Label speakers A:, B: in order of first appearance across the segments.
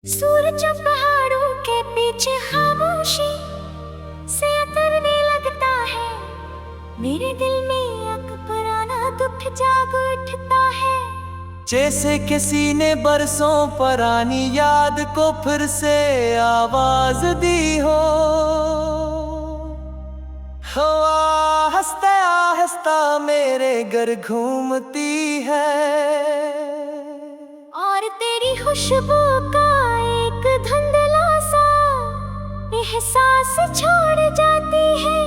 A: सूरज पहाड़ों के पीछे खामोशी से उतरने लगता है। मेरे दिल में एक पुराना दुख जाग उठता है।
B: जैसे किसी ने बरसों पुरानी याद को फिर से आवाज दी हो। हवा हंसता हंसता मेरे घर घूमती है
A: और तेरी खुशबू का एक धुंधला सा एहसास छोड़ जाती है।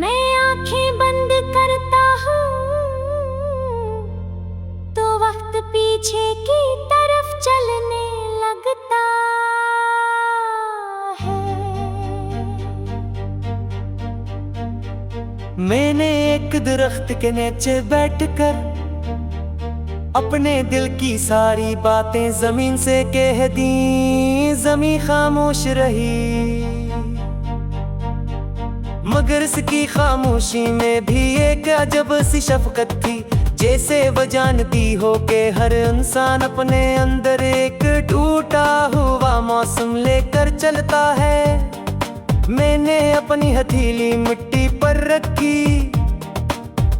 A: मैं आंखें बंद करता हूँ तो वक्त पीछे की तरफ चलने लगता है।
B: मैंने एक दरख्त के नीचे बैठकर अपने दिल की सारी बातें जमीन से कह दी। जमीन खामोश रही मगर इसकी खामोशी में भी एक अजब सी शफकत थी। जैसे वो जानती हो कि हर इंसान अपने अंदर एक टूटा हुआ मौसम लेकर चलता है। मैंने अपनी हथेली मिट्टी पर रखी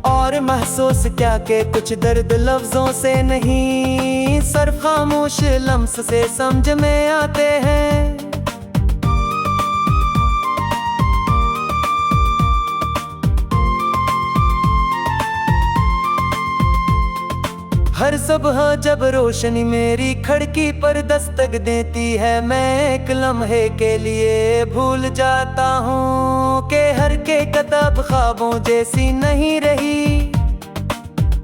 B: और महसूस क्या कि कुछ दर्द लफ्जों से नहीं सिर्फ खामोश लम्स से समझ में आते हैं। हर सुबह जब रोशनी मेरी खिड़की पर दस्तक देती है, मैं एक लम्हे के लिए भूल जाता हूँ कि हर के किताब ख्वाबों जैसी नहीं रही।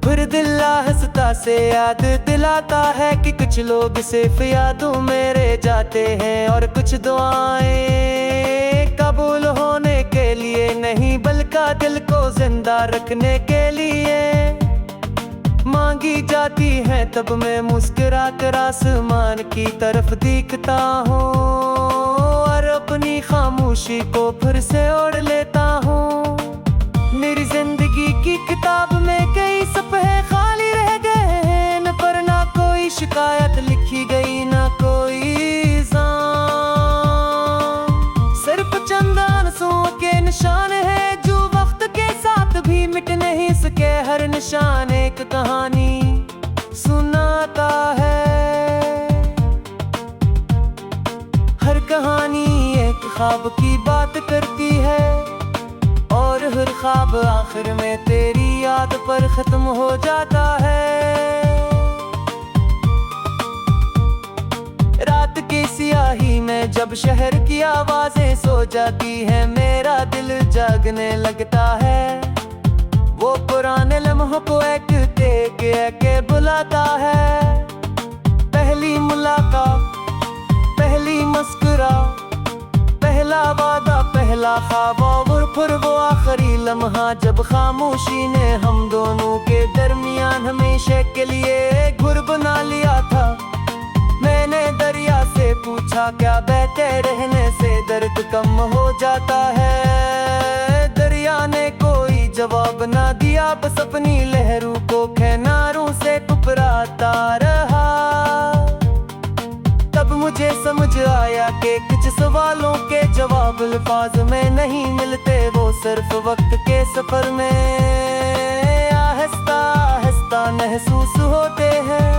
B: फिर दिल आहिस्ता से याद दिलाता है कि कुछ लोग सिर्फ यादों में रह जाते हैं और कुछ दुआएं कबूल होने के लिए नहीं बल्कि दिल को जिंदा रखने के लिए मांगी जाती है। तब मैं मुस्कुरा कर आसमान की तरफ देखता हूँ और अपनी खामोशी को फिर से ओढ़ लेता हूँ। मेरी जिंदगी की किताब में कई सफ़े खाली रह गए हैं, न पर ना कोई शिकायत लिखी गई ना कोई इल्जाम। सिर्फ चंद आंसुओं के निशान है जो वक्त के साथ भी मिट नहीं सके। हर निशान एक कहानी सुनाता है, हर कहानी एक ख्वाब की बात करती है और हर ख्वाब आखिर में तेरी याद पर खत्म हो जाता है। रात की सियाही में जब शहर की आवाजें सो जाती है, मेरा दिल जागने लगता है। वो पुराने लम्हों को एक के बुलाता है। पहली मुलाकात, पहली मुस्कुरा, पहला वादा, पहला ख्वाब और फिर वो आखिरी लम्हा जब खामोशी ने हम दोनों के दरमियान हमेशा के एक घर बना लिया था। मैंने दरिया से पूछा क्या बहते रहने से दर्द कम हो जाता है। दरिया ने कोई जवाब ना दिया, बस अपनी लहरों को किनारों से टुकराता रहा। तब मुझे समझ आया कि कुछ सवालों के जवाब अल्फाज में नहीं मिलते, वो सिर्फ वक्त के सफर में आहिस्ता आहिस्ता महसूस होते हैं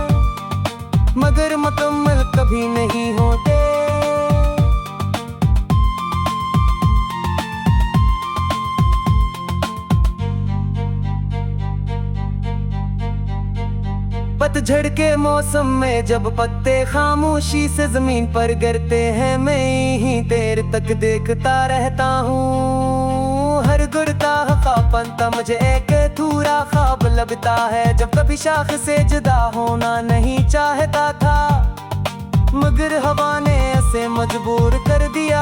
B: मगर मुकम्मल कभी नहीं होते। पतझड़ के मौसम में जब पत्ते खामोशी से जमीन पर गिरते हैं, मैं ही देर तक देखता रहता हूँ। हर गिरता ख्वाबता मुझे एक अधूरा ख्वाब लगता है। जब कभी शाख से जुदा होना नहीं चाहता था मगर हवा ने ऐसे मजबूर कर दिया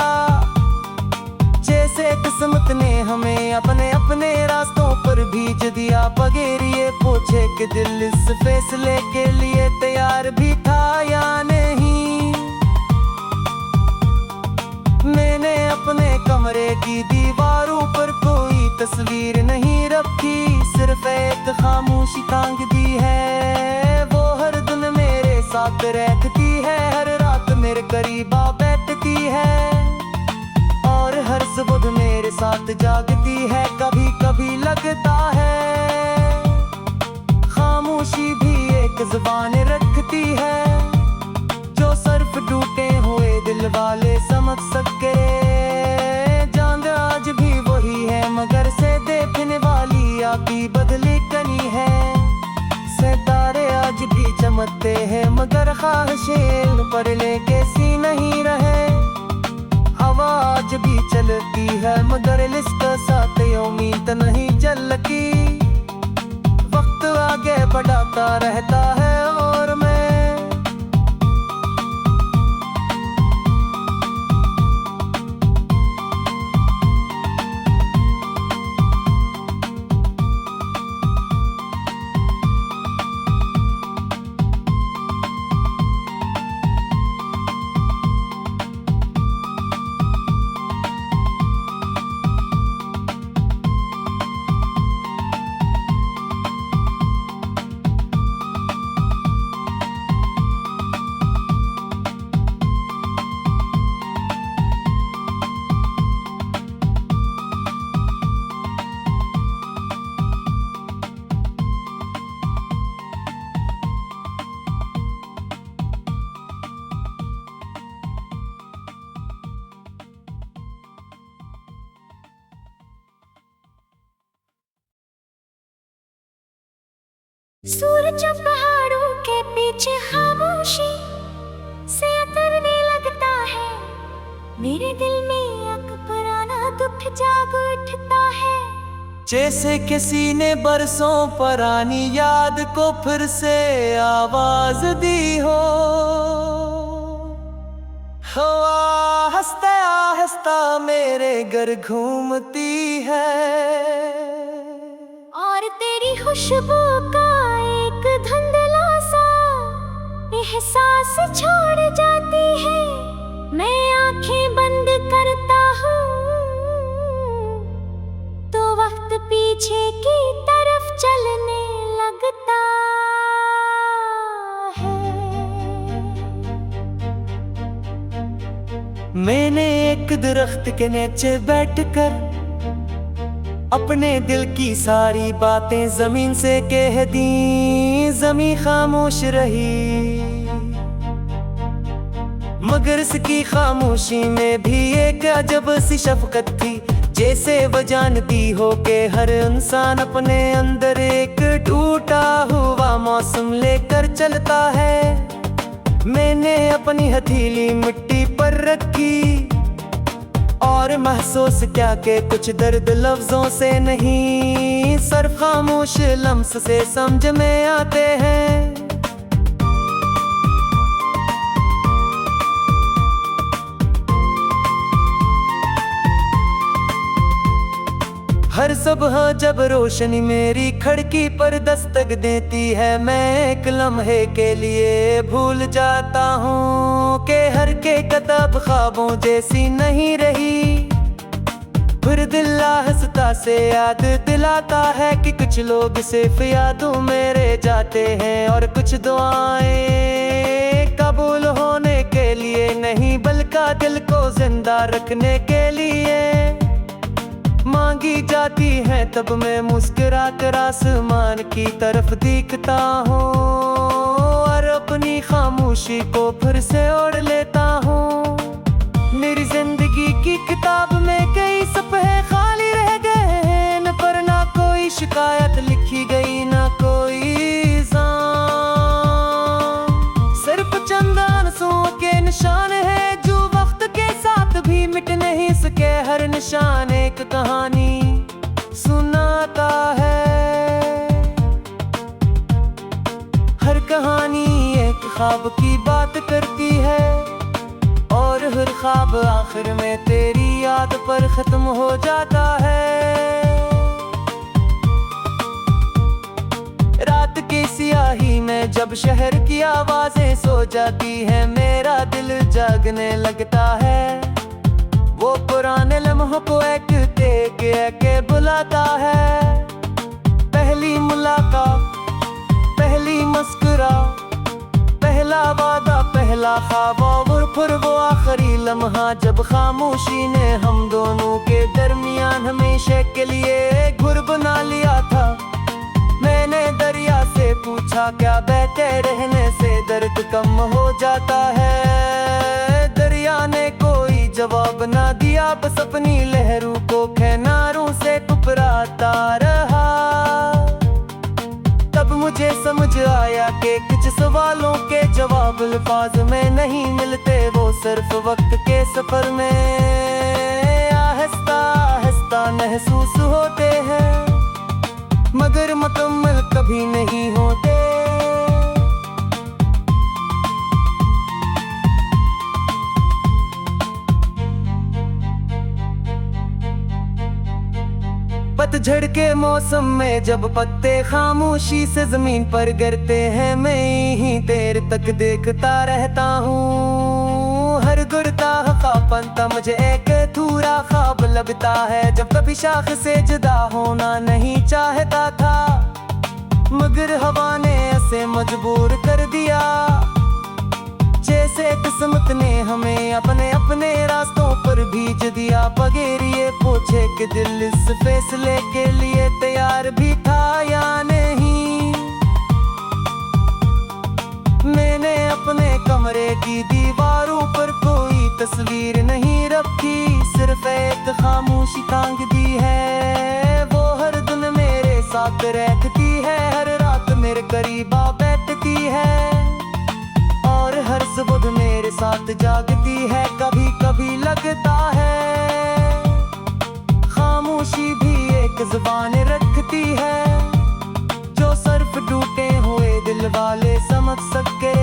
B: जैसे किस्मत ने हमें अपने अपने रास्तों पर भेज दिया। बगैर ये पूछे कि दिल इस फैसले के लिए तैयार भी था या नहीं। मैंने अपने कमरे की दीवारों पर कोई तस्वीर नहीं रखी, सिर्फ एक खामोशी टांग दी है। वो हर दिन मेरे साथ रहती है, हर रात मेरे करीब आ बैठती है और हर सुबह मेरे साथ जागती है। कभी कभी लगता है खामोशी भी एक जुबान रखती है, जो सिर्फ टूटे हुए दिल वाले समझ सके। चांद आज भी वही है मगर से देखने वाली आकी बदली कनी है। सितारे आज भी चमकते हैं मगर ख्वाहिशें उन पर लेके सी नहीं रहे। हवा आज भी चलती है मगर लिस्ट साथ उम्मीद नहीं चलती। वक्त आगे बढ़ाता रहता है और मैं
A: सूरज पहाड़ों के पीछे खामोशी से उतरने लगता है। मेरे दिल में एक पुराना दुख जाग उठता है।
B: जैसे किसी ने बरसों पुरानी याद को फिर से आवाज दी हो। हवा हंसता हंसता मेरे घर घूमती है
A: और तेरी खुशबू का एक धुंधला सा एहसास छोड़ जाती है। मैं आंखें बंद करता हूँ तो वक्त पीछे की तरफ चलने लगता है।
B: मैंने एक दरख्त के नीचे बैठकर अपने दिल की सारी बातें जमीन से कह दी। जमीन खामोश रही मगर इसकी खामोशी में भी एक अजब सी शफकत थी। जैसे वो जानती हो कि हर इंसान अपने अंदर एक टूटा हुआ मौसम लेकर चलता है। मैंने अपनी हथेली मिट्टी पर रखी और महसूस क्या कि कुछ दर्द लफ्जों से नहीं सिर्फ खामोश लम्स से समझ में आते हैं। हर सुबह जब रोशनी मेरी खिड़की पर दस्तक देती है, मैं एक लम्हे के लिए भूल जाता हूँ कि हर के किताब ख्वाबों जैसी नहीं रही। फिर दिल आहिस्ता से याद दिलाता है कि कुछ लोग सिर्फ यादों में रह जाते हैं और कुछ दुआएं कबूल होने के लिए नहीं बल्कि दिल को जिंदा रखने के लिए मांगी जाती है। तब मैं मुस्कुरा कर आसमान की तरफ देखता हूँ और अपनी खामोशी को फिर से ओढ़ लेता हूँ। मेरी जिंदगी की किताब में कई सफ़े खाली रह गए हैं, न पर ना कोई शिकायत लिखी गई ना कोई ज़ाम। सिर्फ चंद आंसुओं के निशान है जो वक्त के साथ भी मिट नहीं सके। हर निशान एक कहानी सुनाता है, हर कहानी एक ख्वाब की बात करती है और हर ख्वाब आखिर में तेरी याद पर खत्म हो जाता है। रात की सियाही में जब शहर की आवाजें सो जाती है, मेरा दिल जागने लगता है। वो पुराने लम्हों को एक के बुलाता है। पहली मुलाकात, पहली मुस्कुरा, पहला वादा पहला ख्वाब और फिर वो आखिरी लम्हा जब खामोशी ने हम दोनों के दरमियान हमेशा के लिए घुर बना लिया था। मैंने दरिया से पूछा क्या बहते रहने से दर्द कम हो जाता है। दरिया ने कोई जवाब ना दिया, बस अपनी लहरों को किनारों से टुकराता रहा। तब मुझे समझ आया कि कुछ सवालों के जवाब अल्फाज में नहीं मिलते, वो सिर्फ वक्त के सफर में आहिस्ता आहिस्ता महसूस होते हैं, मगर मुकम्मल कभी नहीं होते। पतझड़ के मौसम में जब पत्ते खामोशी से जमीन पर गिरते हैं, मैं ही देर तक देखता रहता हूँ। हर गिरता ख्वाब मुझे एक अधूरा ख्वाब लगता है। जब कभी शाख से जुदा होना नहीं चाहता था, मगर हवा ने ऐसे मजबूर कर दिया, जैसे किस्मत ने हमें अपने अपने रास्तों पर भेज दिया। बगैर ये पूछे कि दिल इस फैसले के लिए तैयार भी था या नहीं। मैंने अपने कमरे की दीवारों पर कोई तस्वीर नहीं रखी, सिर्फ एक खामोशी टांग दी है। वो हर दिन मेरे साथ रहती है, हर रात मेरे करीब आ बैठती है, और हर सुबह मेरे साथ जागती है। कभी कभी लगता है खामोशी भी एक जुबान रखती है, जो सिर्फ टूटे हुए दिल वाले समझ सके।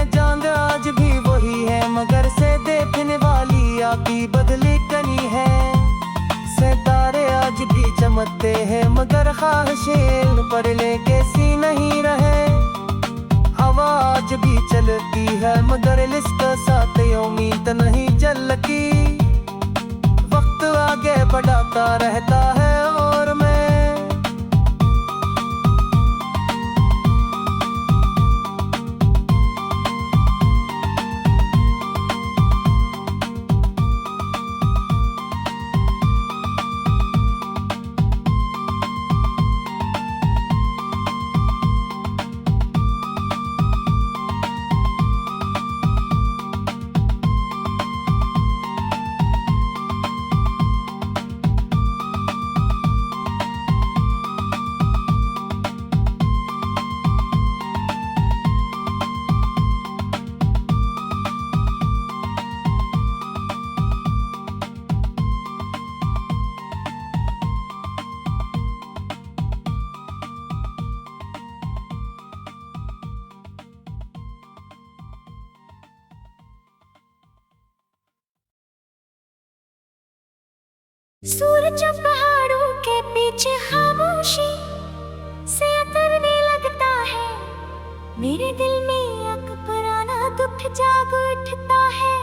B: चांद आज भी वही है, मगर से देखने वाली आकी बदली कनी है। सितारे आज भी चमकते हैं, मगर ख्वाहिशें उन पर लेके सी नहीं रहे। हवा आज भी चलती है, मगर लिस्ट साथ उम्मीद नहीं चलती। वक्त आगे बढ़ाता रहता है और मैं
A: सूरज पहाड़ों के पीछे खामोशी से उतरने लगता है। मेरे दिल में एक पुराना दुख जाग उठता है,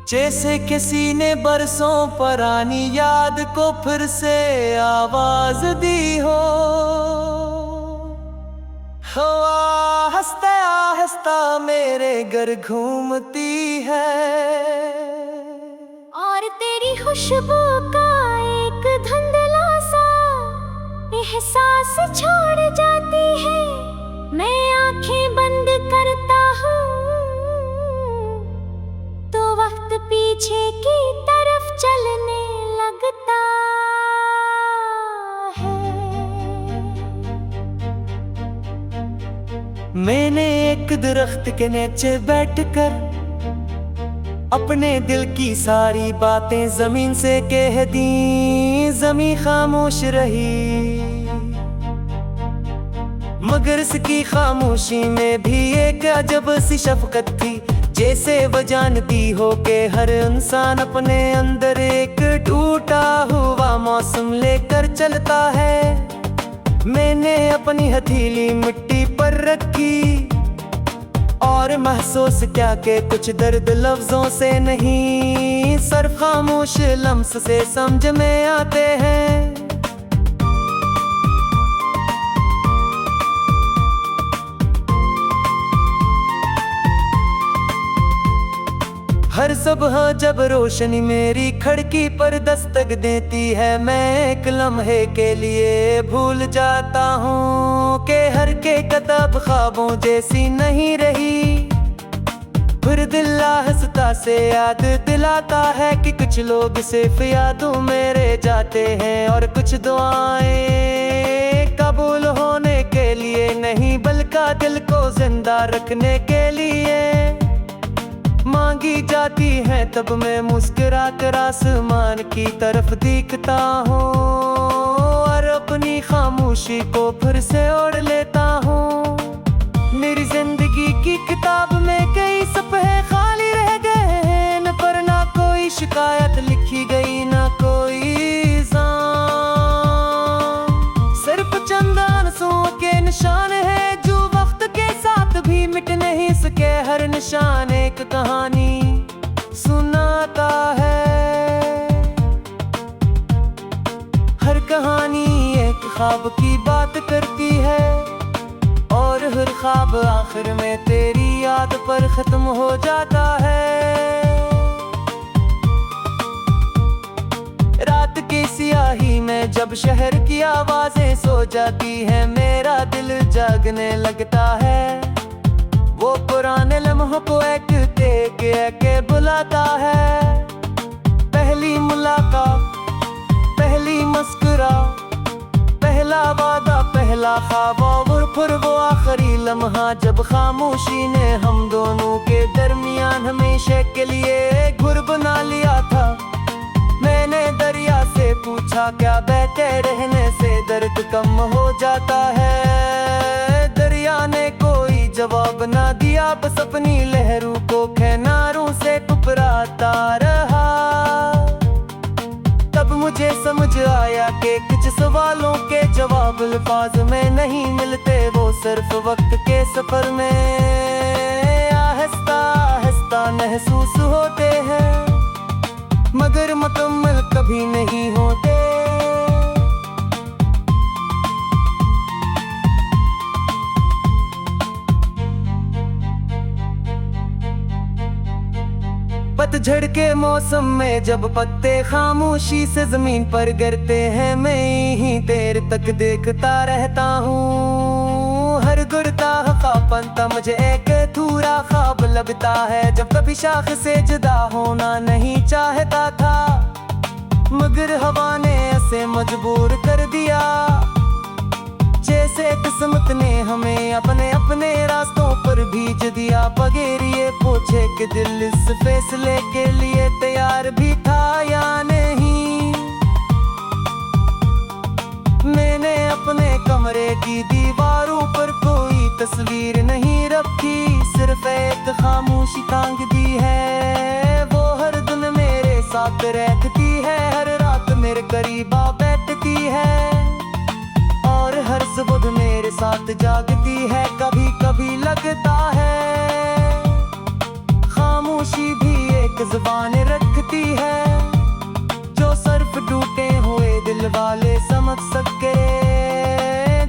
B: जैसे किसी ने बरसों पुरानी याद को फिर से आवाज दी हो। हवा हंसता हंसता मेरे घर घूमती है,
A: और तेरी खुशबू का एक धुंधला सा एहसास छोड़ जाती है। मैं आंखें बंद करता हूँ तो वक्त पीछे की तरफ चलने लगता है।
B: मैंने एक दरख्त के नीचे बैठकर अपने दिल की सारी बातें जमीन से कह दी। जमीन खामोश रही, मगर इसकी खामोशी में भी एक अजब सी शफकत थी, जैसे वो जानती हो कि हर इंसान अपने अंदर एक टूटा हुआ मौसम लेकर चलता है। मैंने अपनी हथेली मिट्टी पर रखी और महसूस क्या कि कुछ दर्द लफ्जों से नहीं, सिर्फ खामोश लम्स से समझ में आते हैं। हर सुबह जब रोशनी मेरी खिड़की पर दस्तक देती है, मैं एक लम्हे के लिए भूल जाता हूँ कि हर के कदम ख्वाबों जैसी नहीं रही। फिर दिल हंसता से याद दिलाता है कि कुछ लोग सिर्फ यादों में रह जाते हैं, और कुछ दुआएं कबूल होने के लिए नहीं बल्कि दिल को जिंदा रखने के लिए मांगी जाती है। तब मैं मुस्कुरा कर आसमान की तरफ देखता हूँ और अपनी खामोशी को फिर से ओढ़ लेता हूँ। मेरी जिंदगी की किताब में कई सफ़े खाली रह गए हैं, न पर ना कोई शिकायत लिखी गई, ना कोई इल्ज़ाम। सिर्फ चंद आंसुओं के निशान है जो वक्त के साथ भी मिट नहीं सके। हर निशान एक कहानी सुनाता है, हर कहानी एक ख्वाब की बात करती है, और हर ख्वाब आखिर में तेरी याद पर खत्म हो जाता है। रात की स्याही में जब शहर की आवाजें सो जाती है, मेरा दिल जागने लगता है। वो पुराने लम्हों को एक के बुलाता है। पहली मुलाकात, पहली मुस्कुरा, पहला वादा, पहला ख्वाब, और फिर वो आखिरी लम्हा जब खामोशी ने हम दोनों के दरमियान हमेशा के एक घर बना लिया था। मैंने दरिया से पूछा क्या बहते रहने से दर्द कम हो जाता है। दरिया ने कोई जवाब ना दिया, बस अपनी लहरों को किनारों से टुकराता रहा। तब मुझे समझ आया कि कुछ सवालों के जवाब अल्फाज में नहीं मिलते, वो सिर्फ वक्त के सफर में आहिस्ता आहिस्ता महसूस होते हैं, मगर मुकम्मल कभी नहीं होते। पतझड़ के मौसम में जब पत्ते खामोशी से जमीन पर गिरते हैं, मैं ही देर तक देखता रहता हूँ। हर गिरता ख्वाबता मुझे एक अधूरा ख्वाब लगता है। जब कभी शाख से जुदा होना नहीं चाहता था, मगर हवा ने ऐसे मजबूर कर दिया, जैसे किस्मत ने हमें अपने अपने रास्तों पर भेज दिया। बगैर ये पूछे कि दिल इस फैसले के लिए तैयार भी था या नहीं। मैंने अपने कमरे की दीवारों पर कोई तस्वीर नहीं रखी, सिर्फ एक खामोशी टांग दी है। वो हर दिन मेरे साथ रहती है, हर रात मेरे करीब आ बैठती है, और हर सुबह मेरे साथ जागती है। कभी कभी लगता है खामोशी भी एक जुबान रखती है, जो सिर्फ टूटे हुए दिल वाले समझ सके।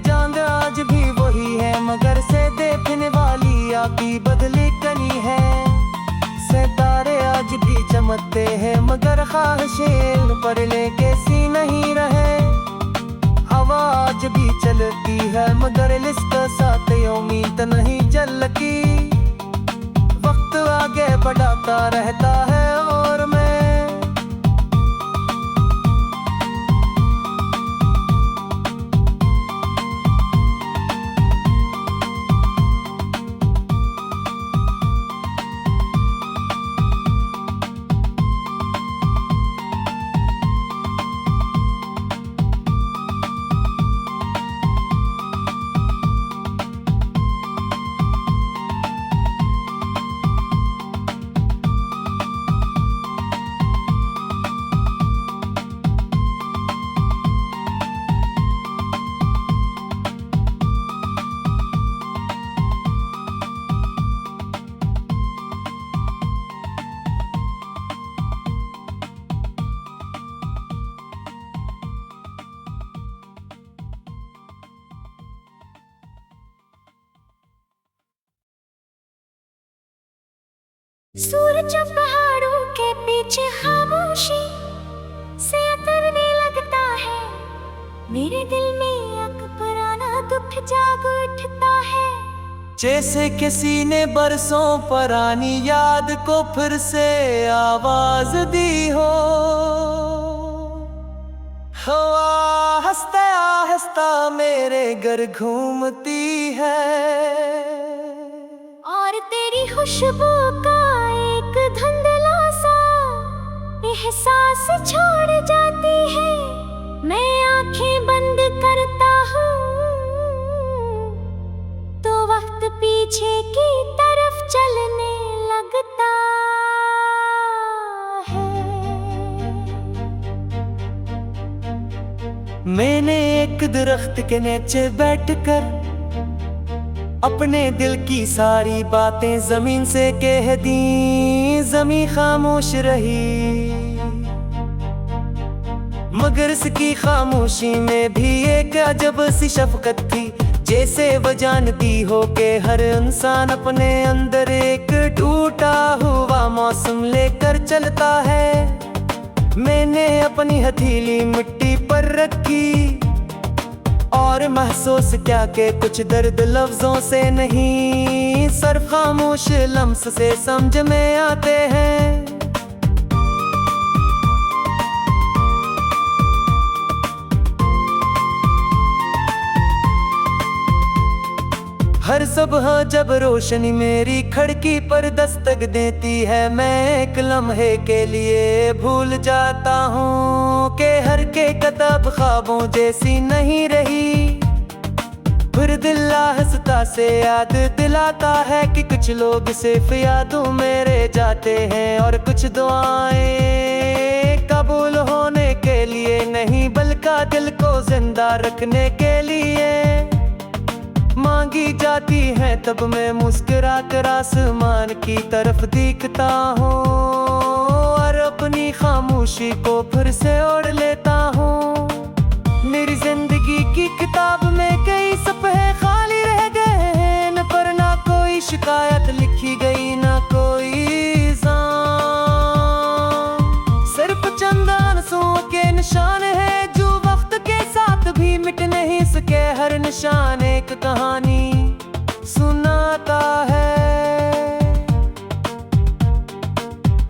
B: चांद आज भी वही है, मगर से देखने वाली आँखें बदली कनी है। सितारे आज भी चमकते हैं, मगर ख्वाहिशें उन पर लेके सी नहीं रहे। हवा आज भी चलती है, मगर इसका साथ उम्मीद नहीं चलती। वक्त आगे बढ़ाता रहता है और मैं
A: सूरज पहाड़ों के पीछे खामोशी से उतरने लगता है, मेरे दिल में एक पुराना दुख जाग उठता है।
B: जैसे किसी ने बरसों पुरानी याद को फिर से आवाज दी हो। हवा हंसता हंसता मेरे घर घूमती है
A: और तेरी खुशबू का एक धुंधला सा एहसास छोड़ जाती है। मैं आंखें बंद करता हूँ तो वक्त पीछे की तरफ चलने लगता है।
B: मैंने एक दरख्त के नीचे बैठकर अपने दिल की सारी बातें जमीन से कह दी। जमीन खामोश रही, मगर इसकी खामोशी में भी एक अजब सी शफकत थी। जैसे वो जानती हो कि हर इंसान अपने अंदर एक टूटा हुआ मौसम लेकर चलता है। मैंने अपनी हथेली मिट्टी पर रखी और महसूस किया कि कुछ दर्द लफ्जों से नहीं, सिर्फ खामोश लम्स से समझ में आते हैं। हर सुबह जब रोशनी मेरी खिड़की पर दस्तक देती है, मैं एक लम्हे के लिए भूल जाता हूँ कि हर के किताब ख्वाबों जैसी नहीं रही। फिर दिल आहिस्ता से याद दिलाता है कि कुछ लोग सिर्फ यादों में रह जाते हैं और कुछ दुआएं कबूल होने के लिए नहीं, बल्कि दिल को जिंदा रखने के लिए मांगी जाती है। तब मैं मुस्कुरा कर आसमान की तरफ देखता हूँ और अपनी खामोशी को फिर से ओढ़ लेता हूँ। मेरी जिंदगी की किताब में कई सफ़े खाली रह गए हैं, न पर ना कोई शिकायत लिखी गई, ना कोई इल्ज़ाम। सिर्फ चंद आंसुओं के निशान है जो वक्त के साथ भी मिट नहीं सके। हर निशान एक कहानी सुनाता है,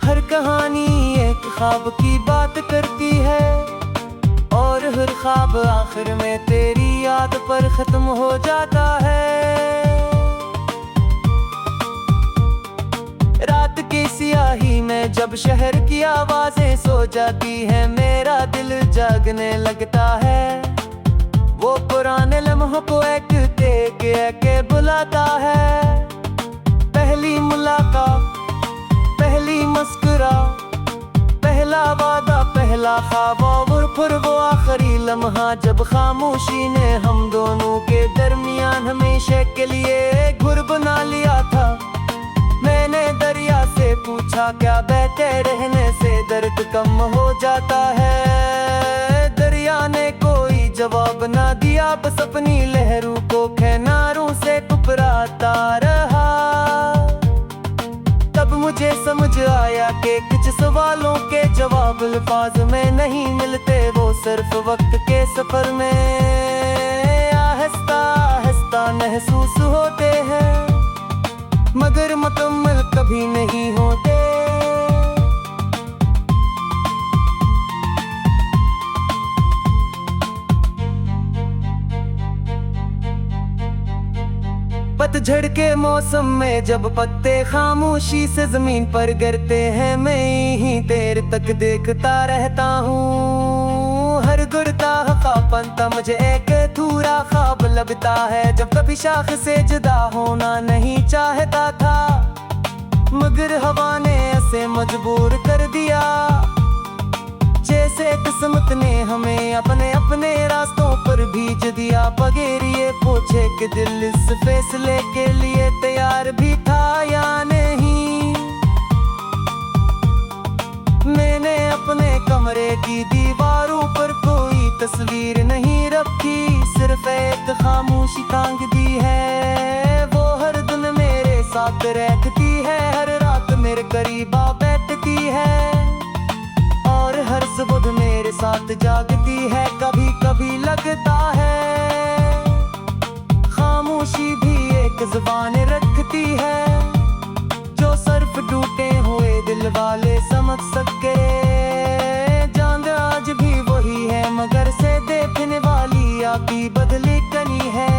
B: हर कहानी एक ख्वाब की बात करती है और हर ख्वाब आखिर में तेरी याद पर खत्म हो जाता है। रात की सियाही में जब शहर की आवाजें सो जाती है, मेरा दिल जागने लगता है। वो पुराने लम्हों को एक के बुलाता है। पहली मुलाकात, पहली मुस्कुरा, पहला वादा, पहला ख्वाब और फिर वो आखिरी लम्हा जब खामोशी ने हम दोनों के दरमियान हमेशा के एक घर बना लिया था। मैंने दरिया से पूछा क्या बहते रहने से दर्द कम हो जाता है। दरिया ने कोई जवाब ना दिया, बस अपनी लहरों को किनारों से टुकराता रहा। तब मुझे समझ आया कि कुछ सवालों के जवाब अल्फाज में नहीं मिलते, वो सिर्फ वक्त के सफर में आहिस्ता आहिस्ता महसूस होते हैं, मगर मुकम्मल कभी नहीं होते। पतझड़ के मौसम में जब पत्ते खामोशी से जमीन पर गिरते हैं, मैं ही देर तक देखता रहता हूँ। हर गिरता ख्वाबता मुझे एक अधूरा ख्वाब लगता है। जब कभी शाख से जुदा होना नहीं चाहता था, मगर हवा ने ऐसे मजबूर कर दिया जैसे किस्मत ने हमें अपने अपने रास्तों पर भेज दिया। बगैर ये पूछे कि दिल इस फैसले के लिए तैयार भी था या नहीं। मैंने अपने कमरे की दीवारों पर कोई तस्वीर नहीं रखी, सिर्फ एक खामोशी टांग दी है। वो हर दिन मेरे साथ रहती है, हर रात मेरे करीब बाँ बैठती है और हर सुबह मेरे साथ जागती है। कभी कभी लगता है खामोशी भी एक जुबान रखती है, जो सिर्फ टूटे हुए दिल वाले समझ सके। चांद आज भी वही है मगर से देखने वाली आपकी बदली कनी है।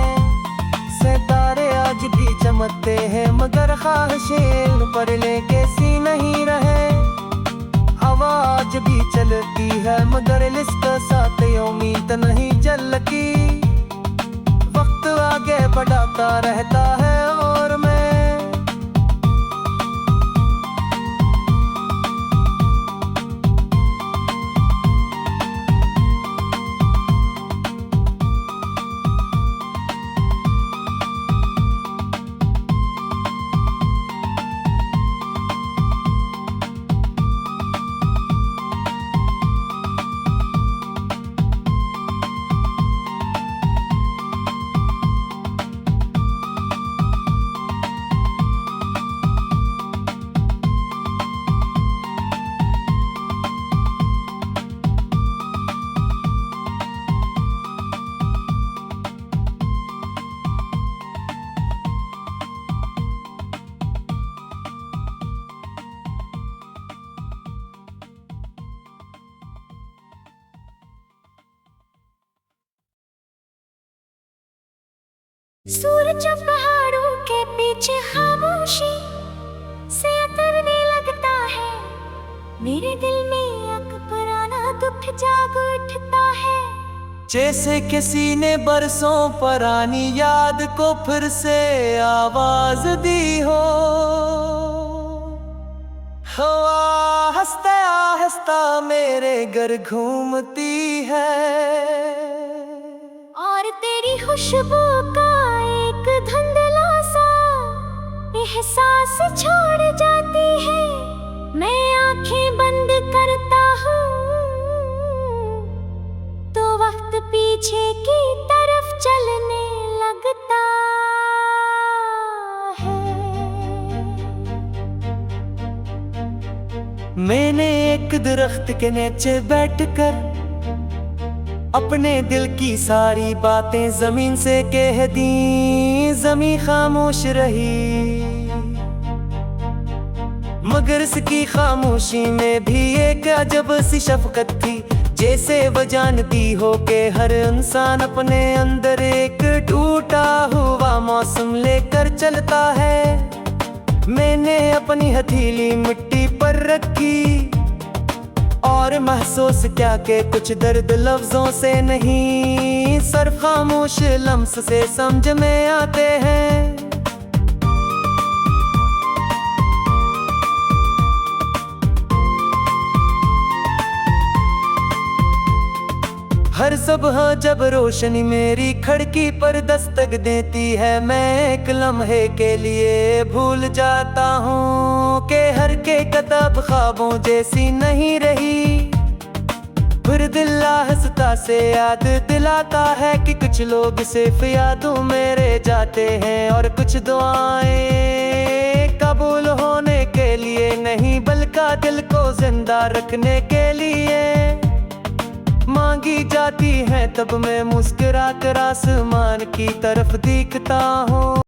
B: सितारे आज भी चमकते हैं मगर ख्वाहिशें पर लेके सी नहीं रहे। हवा आज भी चलती है मगर लिस्ट साथ उम्मीद नहीं चलती। वक्त आगे बढ़ाता रहता है और मैं
A: सूरज पहाड़ों के पीछे खामोशी से उतरने लगता है। मेरे दिल में एक पुराना दुख जाग उठता है।
B: जैसे किसी ने बरसों पुरानी याद को फिर से आवाज दी हो। हवा हंसता हंसता मेरे घर घूमती है
A: और तेरी खुशबू का एक धुंधला सा एहसास छोड़ जाती है। मैं आंखें बंद करता हूँ तो वक्त पीछे की तरफ चलने लगता है।
B: मैंने एक दरख्त के नीचे बैठकर अपने दिल की सारी बातें जमीन से कह दी। जमीन खामोश रही मगर इसकी खामोशी में भी एक अजब सी शफकत थी। जैसे वो जानती हो कि हर इंसान अपने अंदर एक टूटा हुआ मौसम लेकर चलता है। मैंने अपनी हथेली मिट्टी पर रखी और महसूस क्या के कुछ दर्द लफ्जों से नहीं सिर्फ खामोश लम्स से समझ में आते हैं। हर सुबह जब रोशनी मेरी खिड़की पर दस्तक देती है, मैं एक लम्हे के लिए भूल जाता हूँ कि हर के किताब ख्वाबों जैसी नहीं रही। फिर दिल आहिस्ता से याद दिलाता है कि कुछ लोग सिर्फ यादों में रह जाते हैं और कुछ दुआएं कबूल होने के लिए नहीं बल्कि दिल को जिंदा रखने के लिए मांगी जाती है। तब मैं मुस्कुरा कर आसमान की तरफ देखता हूँ।